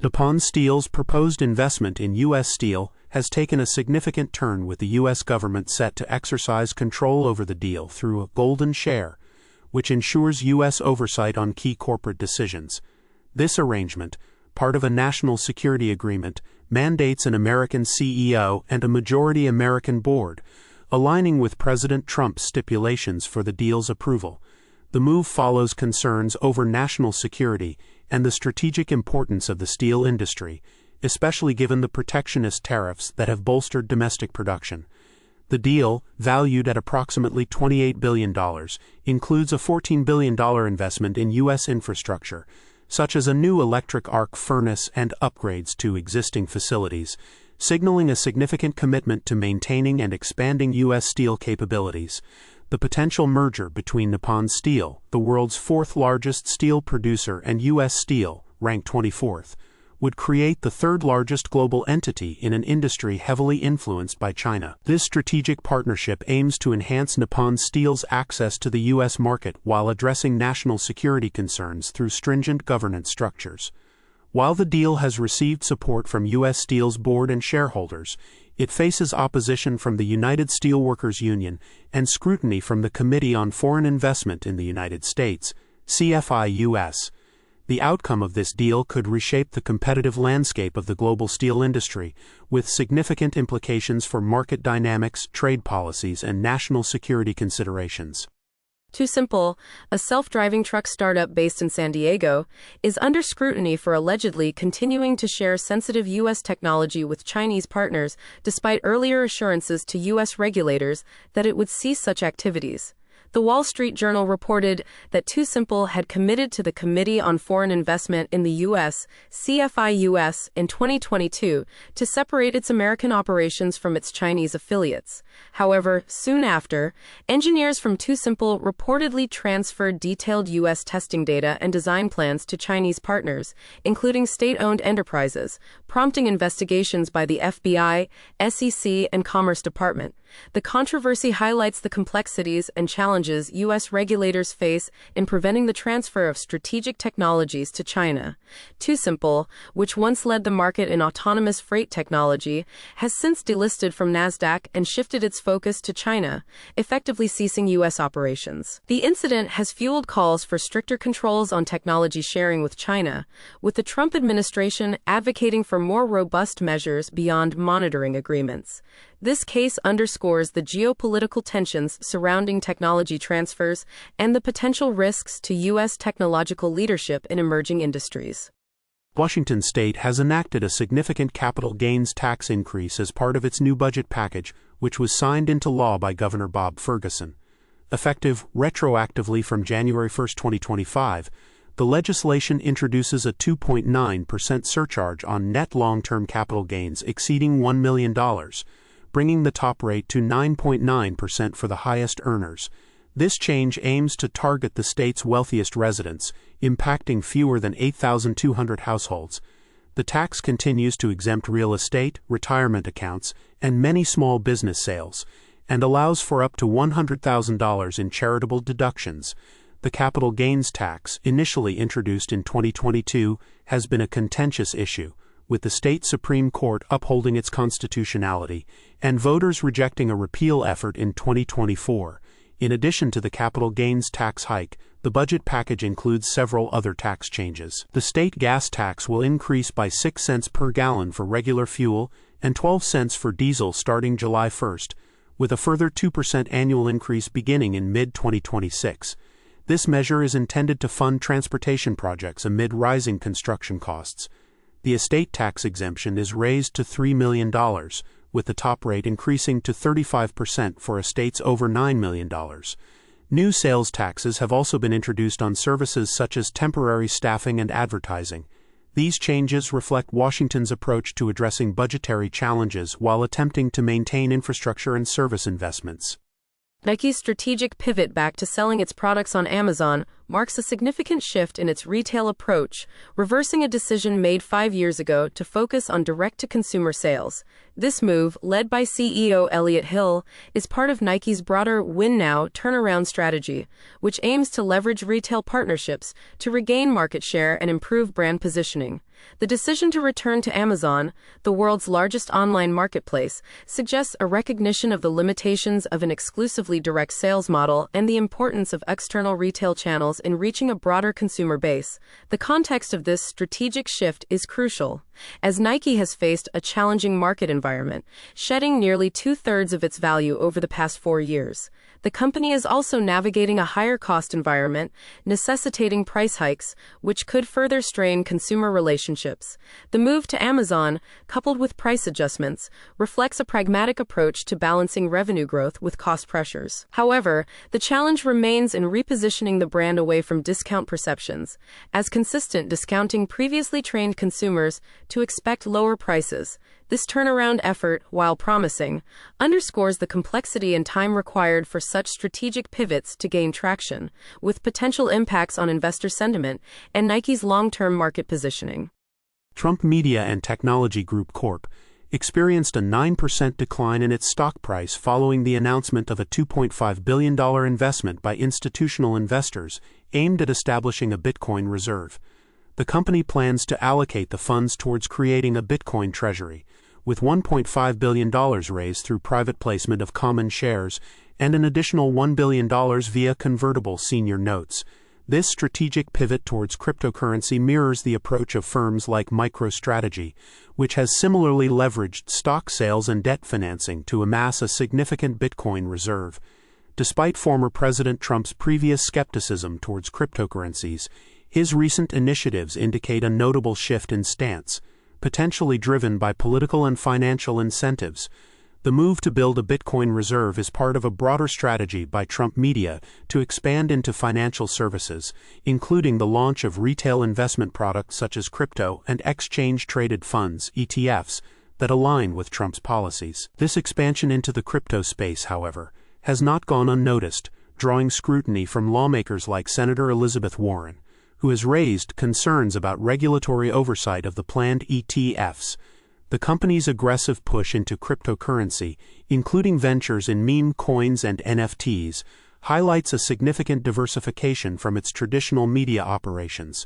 Nippon Steel's proposed investment in U.S. Steel has taken a significant turn, with the U.S. government set to exercise control over the deal through a golden share, which ensures U.S. oversight on key corporate decisions. This arrangement, part of a national security agreement, mandates an American CEO and a majority American board, aligning with President Trump's stipulations for the deal's approval. The move follows concerns over national security and the strategic importance of the steel industry, especially given the protectionist tariffs that have bolstered domestic production. The deal, valued at approximately $28 billion, includes a $14 billion investment in U.S. infrastructure, such as a new electric arc furnace and upgrades to existing facilities, signaling a significant commitment to maintaining and expanding U.S. steel capabilities. The potential merger between Nippon Steel, the world's fourth-largest steel producer, and U.S. Steel, ranked 24th, would create the third-largest global entity in an industry heavily influenced by China. This strategic partnership aims to enhance Nippon Steel's access to the U.S. market while addressing national security concerns through stringent governance structures. While the deal has received support from U.S. Steel's board and shareholders, it faces opposition from the United Steelworkers Union and scrutiny from the Committee on Foreign Investment in the United States, CFI-US. The outcome of this deal could reshape the competitive landscape of the global steel industry, with significant implications for market dynamics, trade policies, and national security considerations. TuSimple, a self-driving truck startup based in San Diego, is under scrutiny for allegedly continuing to share sensitive U.S. technology with Chinese partners, despite earlier assurances to U.S. regulators that it would cease such activities. The Wall Street Journal reported that TuSimple had committed to the Committee on Foreign Investment in the U.S., CFI-US, in 2022 to separate its American operations from its Chinese affiliates. However, soon after, engineers from TuSimple reportedly transferred detailed U.S. testing data and design plans to Chinese partners, including state-owned enterprises, prompting investigations by the FBI, SEC, and Commerce Department. The controversy highlights the complexities and challenges U.S. regulators face in preventing the transfer of strategic technologies to China. TuSimple, which once led the market in autonomous freight technology, has since delisted from NASDAQ and shifted its focus to China, effectively ceasing U.S. operations. The incident has fueled calls for stricter controls on technology sharing with China, with the Trump administration advocating for more robust measures beyond monitoring agreements. This case underscores the geopolitical tensions surrounding technology transfers and the potential risks to U.S. technological leadership in emerging industries. Washington State has enacted a significant capital gains tax increase as part of its new budget package, which was signed into law by Governor Bob Ferguson. Effective retroactively from January 1, 2025, the legislation introduces a 2.9% surcharge on net long-term capital gains exceeding $1 million, bringing the top rate to 9.9% for the highest earners. This change aims to target the state's wealthiest residents, impacting fewer than 8,200 households. The tax continues to exempt real estate, retirement accounts, and many small business sales, and allows for up to $100,000 in charitable deductions. The capital gains tax, initially introduced in 2022, has been a contentious issue, with the state Supreme Court upholding its constitutionality and voters rejecting a repeal effort in 2024. In addition to the capital gains tax hike, the budget package includes several other tax changes. The state gas tax will increase by 6 cents per gallon for regular fuel and 12 cents for diesel starting July 1st, with a further 2% annual increase beginning in mid-2026. This measure is intended to fund transportation projects amid rising construction costs. The estate tax exemption is raised to $3 million, with the top rate increasing to 35% for estates over $9 million. New sales taxes have also been introduced on services such as temporary staffing and advertising. These changes reflect Washington's approach to addressing budgetary challenges while attempting to maintain infrastructure and service investments. Nike's strategic pivot back to selling its products on Amazon marks a significant shift in its retail approach, reversing a decision made 5 years ago to focus on direct-to-consumer sales. This move, led by CEO Elliott Hill, is part of Nike's broader Win Now turnaround strategy, which aims to leverage retail partnerships to regain market share and improve brand positioning. The decision to return to Amazon, the world's largest online marketplace, suggests a recognition of the limitations of an exclusively direct sales model and the importance of external retail channels in reaching a broader consumer base. The context of this strategic shift is crucial, as Nike has faced a challenging market environment, shedding nearly two-thirds of its value over the past 4 years. The company is also navigating a higher cost environment, necessitating price hikes, which could further strain consumer relationships. The move to Amazon, coupled with price adjustments, reflects a pragmatic approach to balancing revenue growth with cost pressures. However, the challenge remains in repositioning the brand away from discount perceptions, as consistent discounting previously trained consumers to expect lower prices. This turnaround effort, while promising, underscores the complexity and time required for such strategic pivots to gain traction, with potential impacts on investor sentiment and Nike's long-term market positioning. Trump Media and Technology Group Corp. experienced a 9% decline in its stock price following the announcement of a $2.5 billion investment by institutional investors aimed at establishing a Bitcoin reserve. The company plans to allocate the funds towards creating a Bitcoin treasury, with $1.5 billion raised through private placement of common shares and an additional $1 billion via convertible senior notes. This strategic pivot towards cryptocurrency mirrors the approach of firms like MicroStrategy, which has similarly leveraged stock sales and debt financing to amass a significant Bitcoin reserve. Despite former President Trump's previous skepticism towards cryptocurrencies, his recent initiatives indicate a notable shift in stance, potentially driven by political and financial incentives. The move to build a Bitcoin reserve is part of a broader strategy by Trump Media to expand into financial services, including the launch of retail investment products such as crypto and exchange-traded funds (ETFs) that align with Trump's policies. This expansion into the crypto space, however, has not gone unnoticed, drawing scrutiny from lawmakers like Senator Elizabeth Warren, who has raised concerns about regulatory oversight of the planned ETFs. The company's aggressive push into cryptocurrency, including ventures in meme coins and NFTs, highlights a significant diversification from its traditional media operations.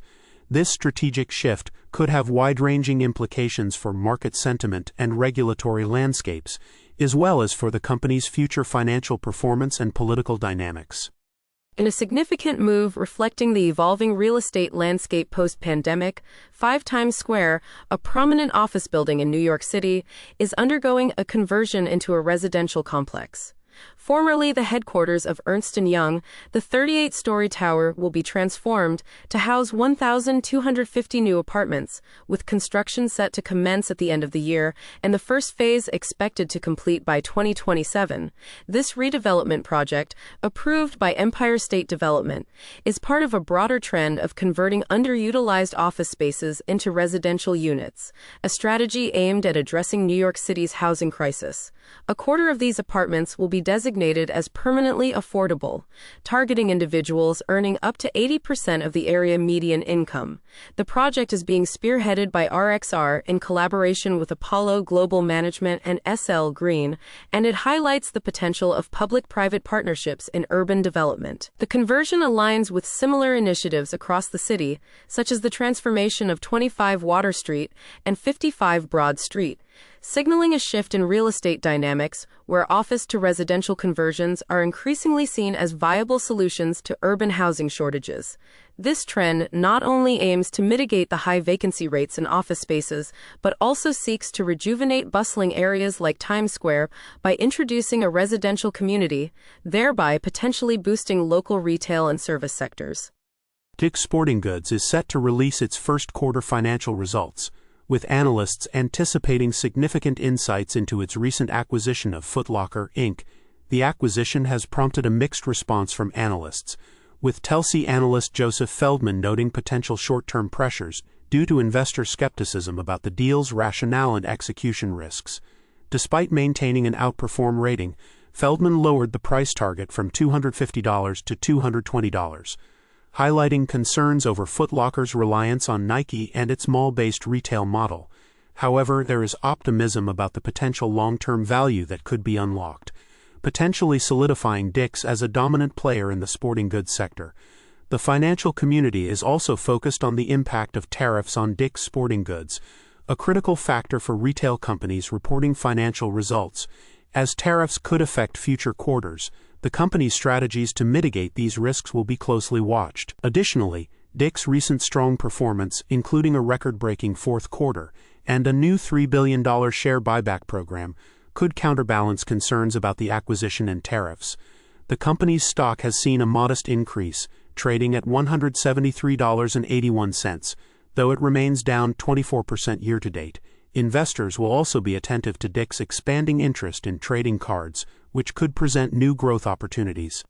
This strategic shift could have wide-ranging implications for market sentiment and regulatory landscapes, as well as for the company's future financial performance and political dynamics. In a significant move reflecting the evolving real estate landscape post-pandemic, 5 Times Square, a prominent office building in New York City, is undergoing a conversion into a residential complex. Formerly the headquarters of Ernst & Young, the 38-story tower will be transformed to house 1,250 new apartments, with construction set to commence at the end of the year and the first phase expected to complete by 2027. This redevelopment project, approved by Empire State Development, is part of a broader trend of converting underutilized office spaces into residential units, a strategy aimed at addressing New York City's housing crisis. A quarter of these apartments will be designated as permanently affordable, targeting individuals earning up to 80% of the area median income. The project is being spearheaded by RXR in collaboration with Apollo Global Management and SL Green, and it highlights the potential of public-private partnerships in urban development. The conversion aligns with similar initiatives across the city, such as the transformation of 25 Water Street and 55 Broad Street, signaling a shift in real estate dynamics where office-to-residential conversions are increasingly seen as viable solutions to urban housing shortages. This trend not only aims to mitigate the high vacancy rates in office spaces, but also seeks to rejuvenate bustling areas like Times Square by introducing a residential community, thereby potentially boosting local retail and service sectors. Dick's Sporting Goods is set to release its first quarter financial results, with analysts anticipating significant insights into its recent acquisition of Foot Locker, Inc. The acquisition has prompted a mixed response from analysts, with Telsey analyst Joseph Feldman noting potential short-term pressures due to investor skepticism about the deal's rationale and execution risks. Despite maintaining an outperform rating, Feldman lowered the price target from $250 to $220. highlighting concerns over Foot Locker's reliance on Nike and its mall-based retail model. However, there is optimism about the potential long-term value that could be unlocked, potentially solidifying DICK'S as a dominant player in the sporting goods sector. The financial community is also focused on the impact of tariffs on DICK'S sporting goods, a critical factor for retail companies reporting financial results. As tariffs could affect future quarters, the company's strategies to mitigate these risks will be closely watched. Additionally, DICK'S recent strong performance, including a record-breaking fourth quarter and a new $3 billion share buyback program, could counterbalance concerns about the acquisition and tariffs. The company's stock has seen a modest increase, trading at $173.81, though it remains down 24% year-to-date. Investors will also be attentive to DICK'S expanding interest in trading cards, which could present new growth opportunities.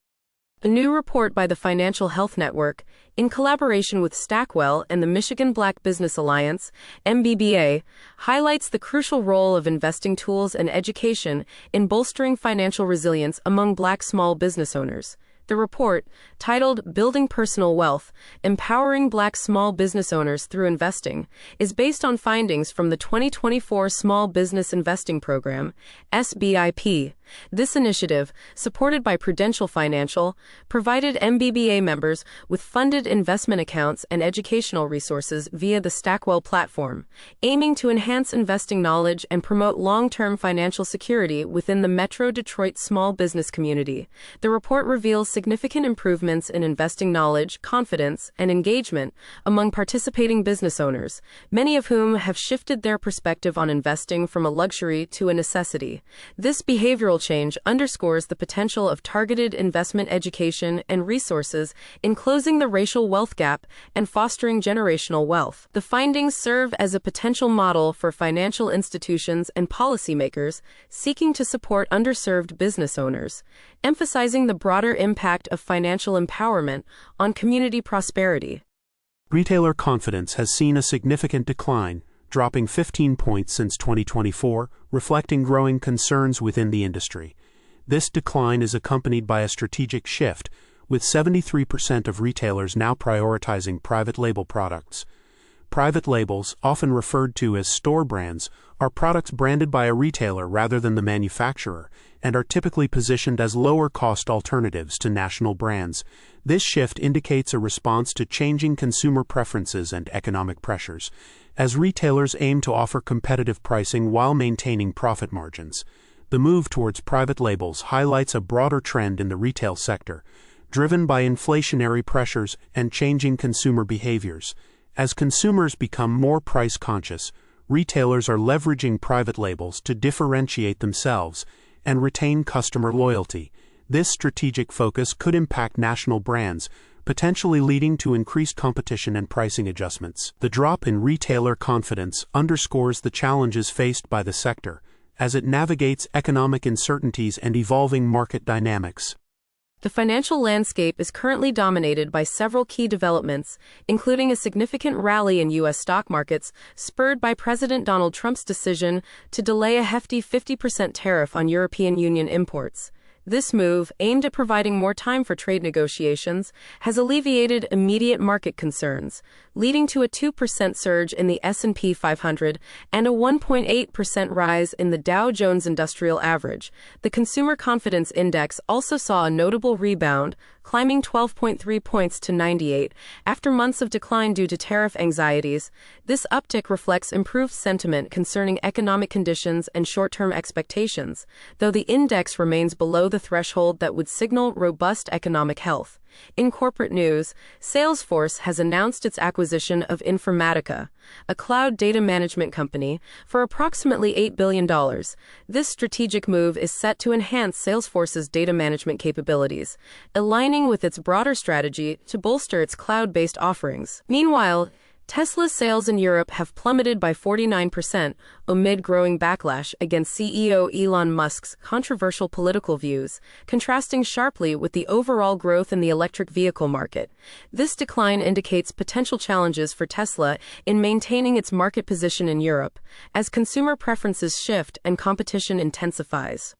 A new report by the Financial Health Network, in collaboration with Stackwell and the Michigan Black Business Alliance, MBBA, highlights the crucial role of investing tools and education in bolstering financial resilience among Black small business owners. The report, titled Building Personal Wealth, Empowering Black Small Business Owners Through Investing, is based on findings from the 2024 Small Business Investing Program, SBIP. This initiative, supported by Prudential Financial, provided MBBA members with funded investment accounts and educational resources via the Stackwell platform, aiming to enhance investing knowledge and promote long-term financial security within the Metro Detroit small business community. The report reveals significant improvements in investing knowledge, confidence, and engagement among participating business owners, many of whom have shifted their perspective on investing from a luxury to a necessity. This behavioral change underscores the potential of targeted investment education and resources in closing the racial wealth gap and fostering generational wealth. The findings serve as a potential model for financial institutions and policymakers seeking to support underserved business owners, emphasizing the broader impact of financial empowerment on community prosperity. Retailer confidence has seen a significant decline, dropping 15 points since 2024, reflecting growing concerns within the industry. This decline is accompanied by a strategic shift, with 73% of retailers now prioritizing private label products. Private labels, often referred to as store brands, are products branded by a retailer rather than the manufacturer, and are typically positioned as lower-cost alternatives to national brands. This shift indicates a response to changing consumer preferences and economic pressures, as retailers aim to offer competitive pricing while maintaining profit margins. The move towards private labels highlights a broader trend in the retail sector, driven by inflationary pressures and changing consumer behaviors. As consumers become more price-conscious, retailers are leveraging private labels to differentiate themselves and retain customer loyalty. This strategic focus could impact national brands, potentially leading to increased competition and pricing adjustments. The drop in retailer confidence underscores the challenges faced by the sector as it navigates economic uncertainties and evolving market dynamics. The financial landscape is currently dominated by several key developments, including a significant rally in U.S. stock markets, spurred by President Donald Trump's decision to delay a hefty 50% tariff on European Union imports. This move, aimed at providing more time for trade negotiations, has alleviated immediate market concerns, leading to a 2% surge in the S&P 500 and a 1.8% rise in the Dow Jones Industrial Average. The Consumer Confidence Index also saw a notable rebound, climbing 12.3 points to 98 after months of decline due to tariff anxieties. This uptick reflects improved sentiment concerning economic conditions and short-term expectations, though the index remains below the threshold that would signal robust economic health. In corporate news, Salesforce has announced its acquisition of Informatica, a cloud data management company, for approximately $8 billion. This strategic move is set to enhance Salesforce's data management capabilities, aligning with its broader strategy to bolster its cloud-based offerings. Meanwhile, Tesla's sales in Europe have plummeted by 49% amid growing backlash against CEO Elon Musk's controversial political views, contrasting sharply with the overall growth in the electric vehicle market. This decline indicates potential challenges for Tesla in maintaining its market position in Europe, as consumer preferences shift and competition intensifies.